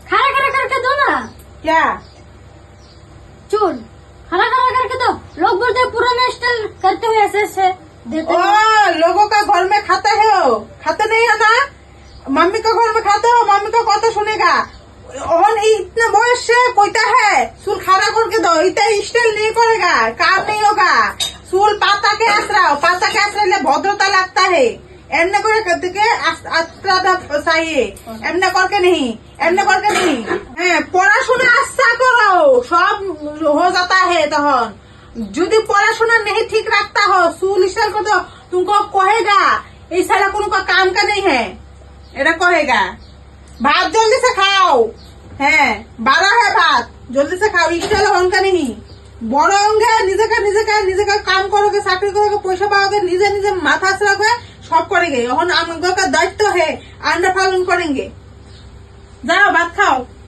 खड़ा खड़ा करके दो ना। क्या चूल खड़ा खड़ा करके दो। लोग बोलते हैं पुराना स्टाइल करते हुए ऐसे ऐसे देते ओ हैं। लोगों का घर में खाते है हो, खाते नहीं है ना। मम्मी का घर में खाते हो, मम्मी का कत सुनेगा। और इतने बयस से कोईता है चूल खड़ा करके दो, इतना स्टाइल नहीं करेगा, काम नहीं होगा। चूल पाता के आसराओ, पाता के आसराइले भद्रता लगता है। एमने करके आस्त्राটা चाहिए, एमने करके नहीं, एमने करके नहीं। পড়াশোনা আচ্ছা করো, सब हो जाता है। तहन যদি পড়াশোনা नहीं ठीक रखता हो, चूल स्टाइल कर दो, तुमको कहेगा ये साला कोनो का काम का नहीं है, এটা कहेगा। भात जल्दी से खाओ, है 12 है भात, जल्दी से खाओ। स्टाइल होगा नहीं, বড় होंगे নিজেকে কাম করোগে, চাকরি করোগে, পয়সা পাওगे, নিজে মাথা से रखोगे, सब करेंगे। এখন আমাদের দায়িত্ব है, আমরা পালন करेंगे। जाओ भात खाओ।